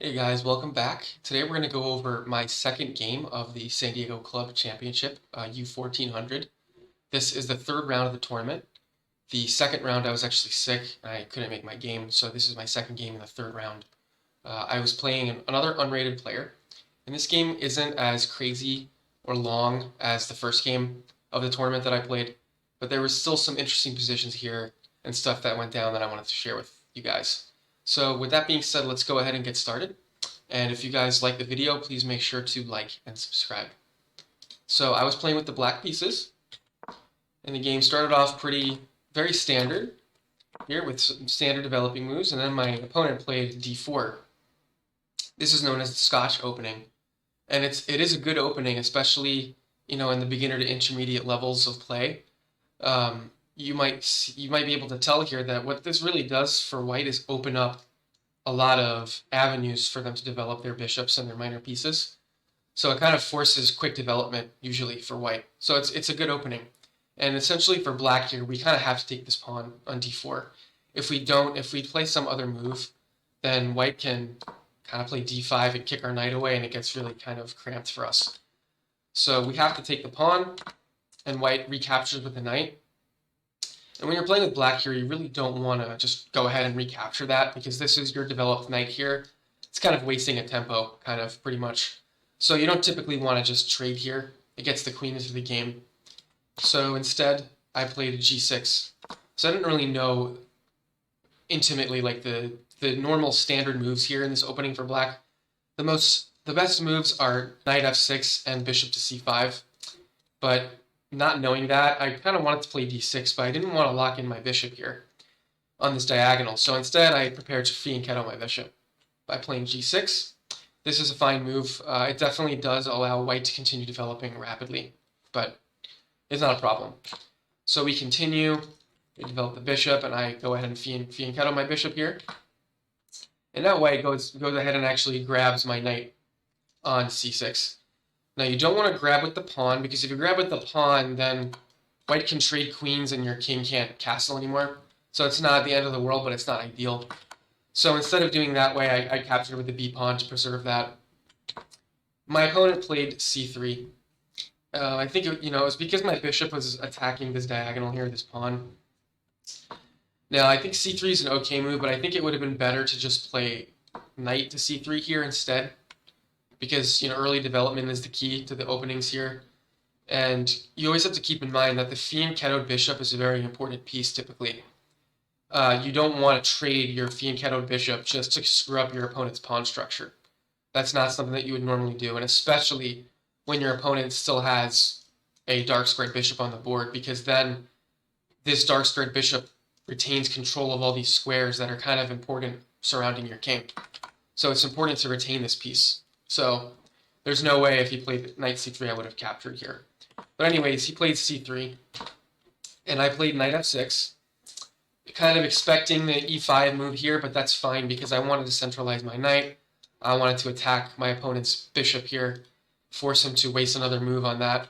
Hey guys, welcome back. Today we're going to go over my second game of the San Diego Club Championship, U1400. This is the third round of the tournament. The second round I was actually sick and I couldn't make my game, so this is my second game in the third round. I was playing another unrated player, and this game isn't as crazy or long as the first game of the tournament that I played, but there was still some interesting positions here and stuff that went down that I wanted to share with you guys. So with that being said, let's go ahead and get started. And if you guys like the video, please make sure to like and subscribe. So I was playing with the black pieces, and the game started off very standard here with some standard developing moves, and then my opponent played d4. This is known as the Scotch opening, and it is a good opening, especially in the beginner to intermediate levels of play. You might be able to tell here that what this really does for white is open up a lot of avenues for them to develop their bishops and their minor pieces. So it kind of forces quick development usually for white. So it's a good opening. And essentially for black here, we kind of have to take this pawn on d4. If we play some other move, then white can kind of play d5 and kick our knight away, and it gets really kind of cramped for us. So we have to take the pawn, and white recaptures with the knight. And when you're playing with black here, you really don't want to just go ahead and recapture that, because this is your developed knight here. It's kind of wasting a tempo, kind of, pretty much. So you don't typically want to just trade here. It gets the queen into the game. So instead, I played g6. So I didn't really know intimately like the normal standard moves here in this opening for black. The best moves are knight f6 and bishop to c5. But not knowing that, I kind of wanted to play d6, but I didn't want to lock in my bishop here on this diagonal. So instead, I prepared to fianchetto my bishop by playing g6. This is a fine move. It definitely does allow white to continue developing rapidly, but it's not a problem. So we continue, we develop the bishop, and I go ahead and fianchetto my bishop here. And that way, it goes ahead and actually grabs my knight on c6. Now, you don't want to grab with the pawn, because if you grab with the pawn, then white can trade queens and your king can't castle anymore. So it's not the end of the world, but it's not ideal. So instead of doing that way, I captured with the b pawn to preserve that. My opponent played c3. I think it was because my bishop was attacking this diagonal here, this pawn. Now, I think c3 is an okay move, but I think it would have been better to just play knight to c3 here instead, because early development is the key to the openings here. And you always have to keep in mind that the fianchettoed bishop is a very important piece typically. You don't want to trade your fianchettoed bishop just to screw up your opponent's pawn structure. That's not something that you would normally do, and especially when your opponent still has a dark squared bishop on the board, because then this dark squared bishop retains control of all these squares that are kind of important surrounding your king. So it's important to retain this piece. So there's no way if he played knight c3 I would have captured here. But anyways, he played c3, and I played knight f6, kind of expecting the e5 move here, but that's fine because I wanted to centralize my knight. I wanted to attack my opponent's bishop here, force him to waste another move on that.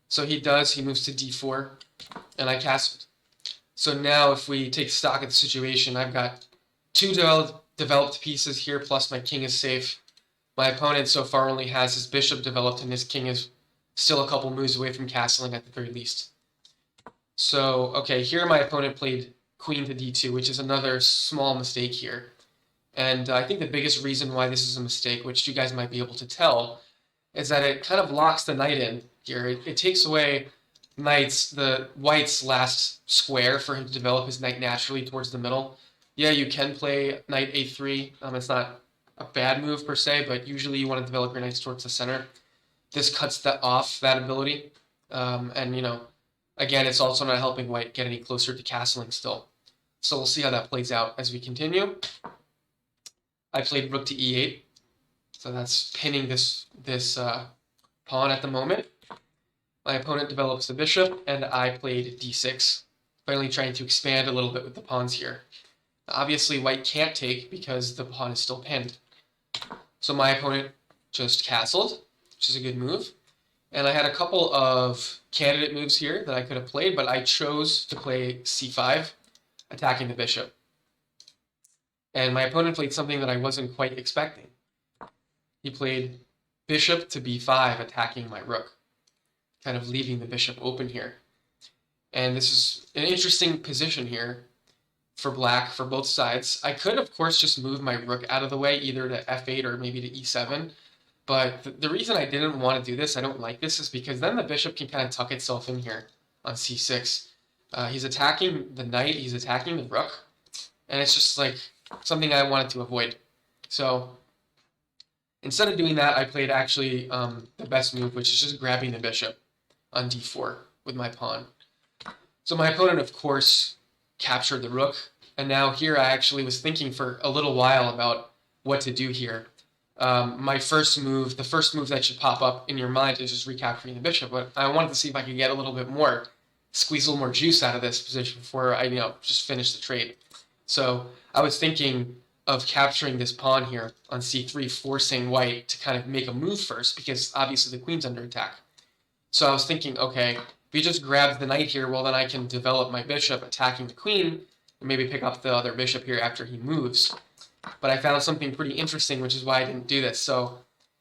So he does, he moves to d4, and I castled. So now if we take stock of the situation, I've got two developed pieces here, plus my king is safe. My opponent so far only has his bishop developed, and his king is still a couple moves away from castling at the very least. So, okay, here my opponent played queen to d2, which is another small mistake here. And I think the biggest reason why this is a mistake, which you guys might be able to tell, is that it kind of locks the knight in here. It takes away the white's last square for him to develop his knight naturally towards the middle. Yeah, you can play knight a3. It's not a bad move per se, but usually you want to develop your knights towards the center. This cuts off that ability. And, again, it's also not helping white get any closer to castling still. So we'll see how that plays out as we continue. I played rook to e8. So that's pinning this pawn at the moment. My opponent develops the bishop, and I played d6, finally trying to expand a little bit with the pawns here. Obviously, white can't take because the pawn is still pinned. So my opponent just castled, which is a good move. And I had a couple of candidate moves here that I could have played, but I chose to play c5, attacking the bishop. And my opponent played something that I wasn't quite expecting. he played bishop to b5, attacking my rook, kind of leaving the bishop open here. And this is an interesting position here for black, for both sides. I could, of course, just move my rook out of the way, either to f8 or maybe to e7. But the reason I didn't want to do this, I don't like this, is because then the bishop can kind of tuck itself in here on c6. He's attacking the knight, he's attacking the rook, and it's just like something I wanted to avoid. So instead of doing that, I played actually the best move, which is just grabbing the bishop on d4 with my pawn. So my opponent, of course, captured the rook, and now here I actually was thinking for a little while about what to do here. My first move, the first move that should pop up in your mind is just recapturing the bishop, but I wanted to see if I could get a little bit more, squeeze a little more juice out of this position before I, just finish the trade. So I was thinking of capturing this pawn here on c3, forcing white to kind of make a move first, because obviously the queen's under attack. So I was thinking, okay, if he just grabs the knight here, well, then I can develop my bishop attacking the queen and maybe pick up the other bishop here after he moves. But I found something pretty interesting, which is why I didn't do this. So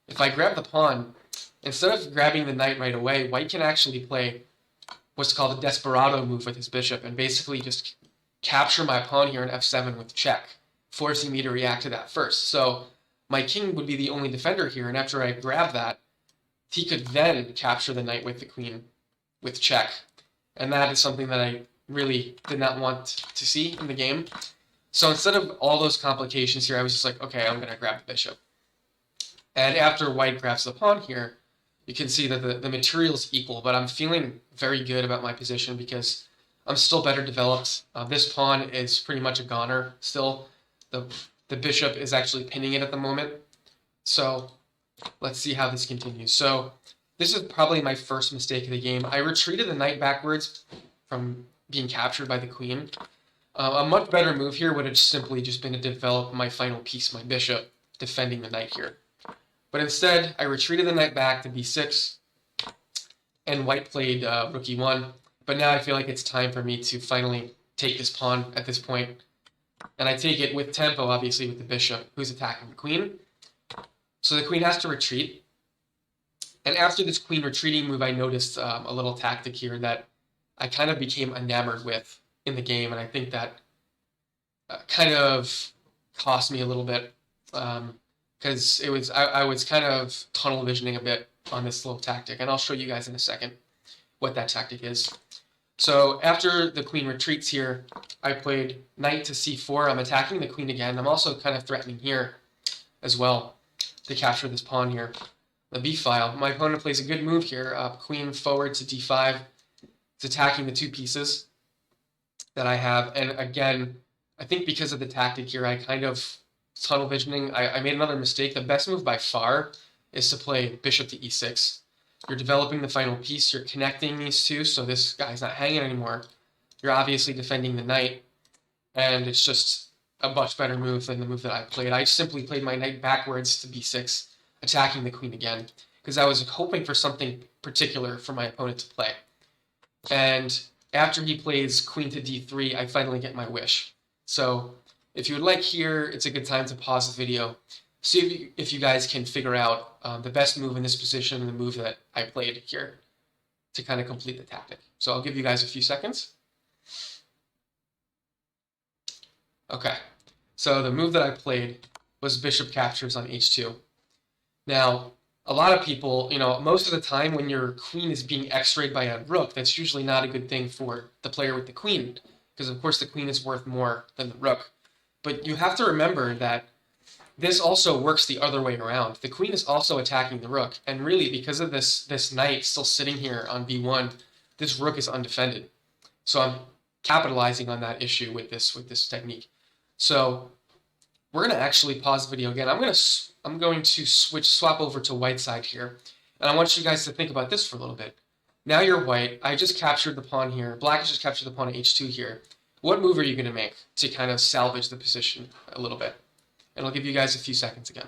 if I grab the pawn, instead of grabbing the knight right away, white can actually play what's called a desperado move with his bishop and basically just capture my pawn here in f7 with check, forcing me to react to that first. So my king would be the only defender here, and after I grab that, he could then capture the knight with the queen with check. And that is something that I really did not want to see in the game. So instead of all those complications here, I was just like, okay, I'm going to grab the bishop. And after white grabs the pawn here, you can see that the material is equal, but I'm feeling very good about my position because I'm still better developed. This pawn is pretty much a goner still. The bishop is actually pinning it at the moment. So let's see how this continues. So this is probably my first mistake of the game. I retreated the knight backwards from being captured by the queen. A much better move here would have simply just been to develop my final piece, my bishop, defending the knight here. But instead, I retreated the knight back to b6, and white played rook e1. But now I feel like it's time for me to finally take this pawn at this point. And I take it with tempo, obviously, with the bishop, who's attacking the queen. So the queen has to retreat. And after this queen retreating move, I noticed a little tactic here that I kind of became enamored with in the game, and I think that kind of cost me a little bit because I was kind of tunnel visioning a bit on this little tactic, and I'll show you guys in a second what that tactic is. So after the queen retreats here, I played knight to c4. I'm attacking the queen again. I'm also kind of threatening here as well to capture this pawn here, the b file. My opponent plays a good move here, queen forward to d5. It's attacking the two pieces that I have, and again, I think because of the tactic here, I kind of tunnel visioning. I made another mistake. The best move by far is to play bishop to e6. You're developing the final piece. You're connecting these two, so this guy's not hanging anymore. You're obviously defending the knight, and it's just a much better move than the move that I played. I simply played my knight backwards to b6, attacking the queen again, because I was hoping for something particular for my opponent to play. And after he plays queen to d3, I finally get my wish. So if you would like here, it's a good time to pause the video. See if you guys can figure out the best move in this position and the move that I played here to kind of complete the tactic. So I'll give you guys a few seconds. Okay, so the move that I played was bishop captures on h2. Now, a lot of people, most of the time when your queen is being x-rayed by a rook, that's usually not a good thing for the player with the queen, because of course the queen is worth more than the rook. But you have to remember that this also works the other way around. The queen is also attacking the rook, and really because of this knight still sitting here on b1, this rook is undefended. So I'm capitalizing on that issue with this technique. So we're going to actually pause the video again. I'm going to swap over to white side here, and I want you guys to think about this for a little bit. Now you're white. I just captured the pawn here. Black has just captured the pawn at h2 here. What move are you going to make to kind of salvage the position a little bit? And I'll give you guys a few seconds again.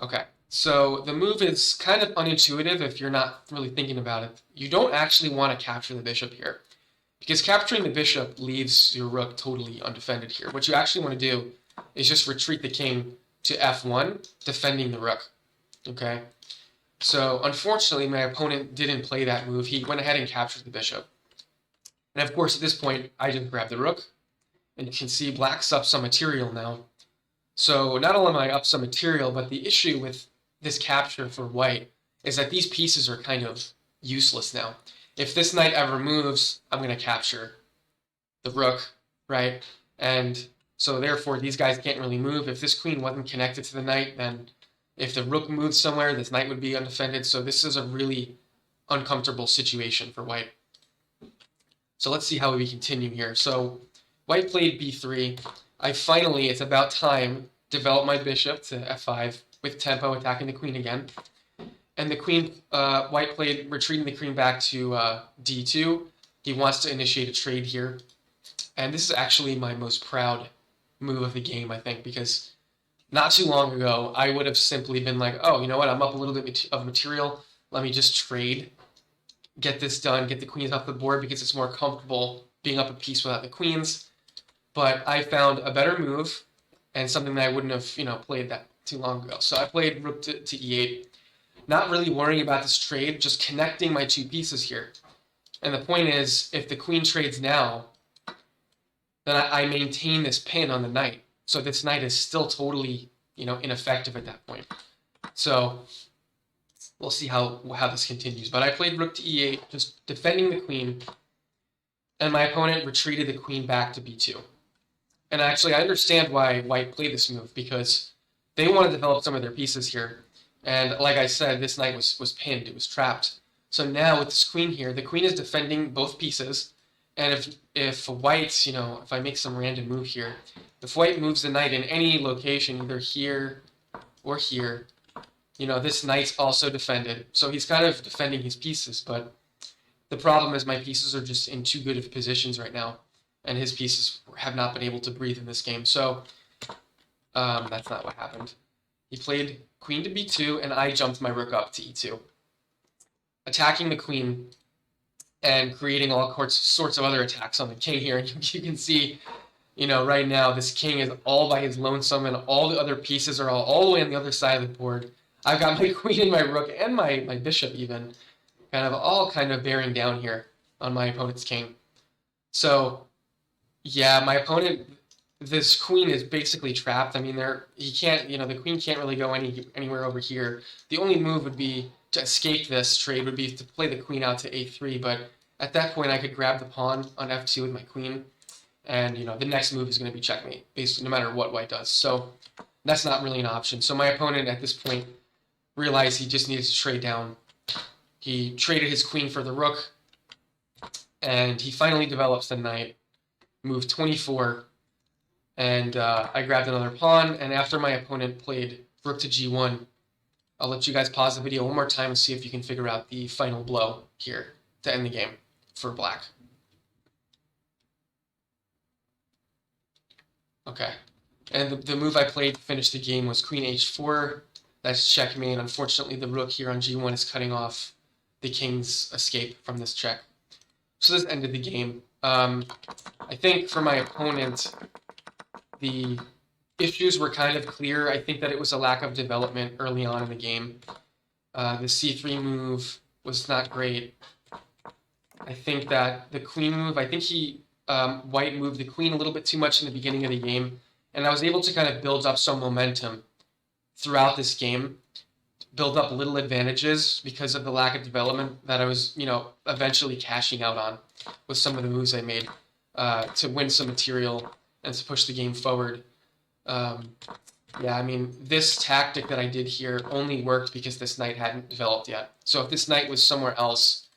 Okay, so the move is kind of unintuitive if you're not really thinking about it. You don't actually want to capture the bishop here. because capturing the bishop leaves your rook totally undefended here. What you actually want to do is just retreat the king to f1, defending the rook. Okay? So unfortunately, my opponent didn't play that move. He went ahead and captured the bishop. And of course, at this point, I just grabbed the rook. And you can see black's up some material now. So not only am I up some material, but the issue with this capture for white is that these pieces are kind of useless now. If this knight ever moves, I'm going to capture the rook, right? And so therefore, these guys can't really move. If this queen wasn't connected to the knight, then if the rook moved somewhere, this knight would be undefended. So this is a really uncomfortable situation for white. So let's see how we continue here. So white played b3. I finally, it's about time, developed my bishop to f5 with tempo, attacking the queen again. And the queen, white played retreating the queen back to d2. He wants to initiate a trade here. And this is actually my most proud move of the game, I think, because not too long ago, I would have simply been like, oh, you know what, I'm up a little bit of material. Let me just trade, get this done, get the queens off the board because it's more comfortable being up a piece without the queens. But I found a better move and something that I wouldn't have, played that too long ago. So I played rook to e8, not really worrying about this trade, just connecting my two pieces here. And the point is, if the queen trades now, then I maintain this pin on the knight. So this knight is still totally, ineffective at that point. So we'll see how this continues. But I played rook to e8, just defending the queen, and my opponent retreated the queen back to b2. And actually, I understand why white played this move, because they want to develop some of their pieces here. And like I said, this knight was pinned, it was trapped. So now with this queen here, the queen is defending both pieces. And if white, if I make some random move here, if white moves the knight in any location, either here or here, this knight's also defended. So he's kind of defending his pieces, but the problem is my pieces are just in too good of positions right now, and his pieces have not been able to breathe in this game. So that's not what happened. He played queen to b2, and I jumped my rook up to e2, attacking the queen and creating all sorts of other attacks on the king here. And you can see, right now, this king is all by his lonesome, and all the other pieces are all the way on the other side of the board. I've got my queen and my rook and my bishop even all bearing down here on my opponent's king. So, yeah, my opponent, this queen is basically trapped. I mean, he can't, the queen can't really go anywhere over here. The only move would be to escape this trade, would be to play the queen out to a3, but at that point I could grab the pawn on f2 with my queen, and the next move is going to be checkmate, basically, no matter what white does. So that's not really an option. So my opponent at this point realized he just needed to trade down. He traded his queen for the rook, and he finally develops the knight, move 24, and I grabbed another pawn, and after my opponent played rook to g1, I'll let you guys pause the video one more time and see if you can figure out the final blow here to end the game for black. Okay, and the move I played to finish the game was queen h4. That's checkmate. Unfortunately, the rook here on g1 is cutting off the king's escape from this check. So this ended the game. I think for my opponent, the issues were kind of clear. I think that it was a lack of development early on in the game. The c3 move was not great. I think that the queen move, I think white moved the queen a little bit too much in the beginning of the game, and I was able to kind of build up some momentum throughout this game, build up little advantages because of the lack of development that I was, eventually cashing out on with some of the moves I made to win some material and to push the game forward. Yeah, I mean, this tactic that I did here only worked because this knight hadn't developed yet. So if this knight was somewhere else,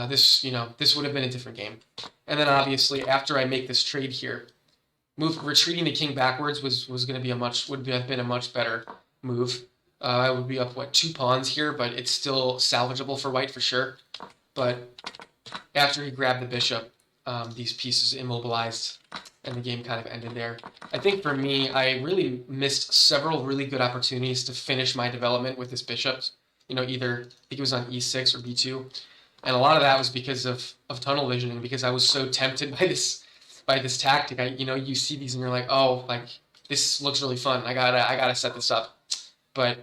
this would have been a different game. And then obviously after I make this trade here, retreating the king backwards was going to be would have been a much better move. I would be up 2 pawns here, but it's still salvageable for white for sure. But after he grabbed the bishop, these pieces immobilized, and the game kind of ended there. I think for me, I really missed several really good opportunities to finish my development with this bishop. Either I think it was on e6 or b2. And a lot of that was because of tunnel visioning, because I was so tempted by this tactic. You see these and you're like, oh, like this looks really fun. I gotta set this up. But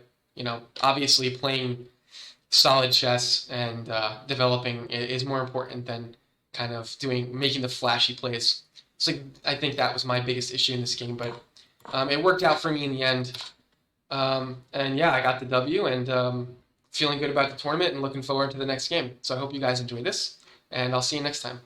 obviously playing solid chess and developing is more important than kind of making the flashy plays. So I think that was my biggest issue in this game, but it worked out for me in the end. And yeah, I got the W, and feeling good about the tournament and looking forward to the next game. So I hope you guys enjoy this, and I'll see you next time.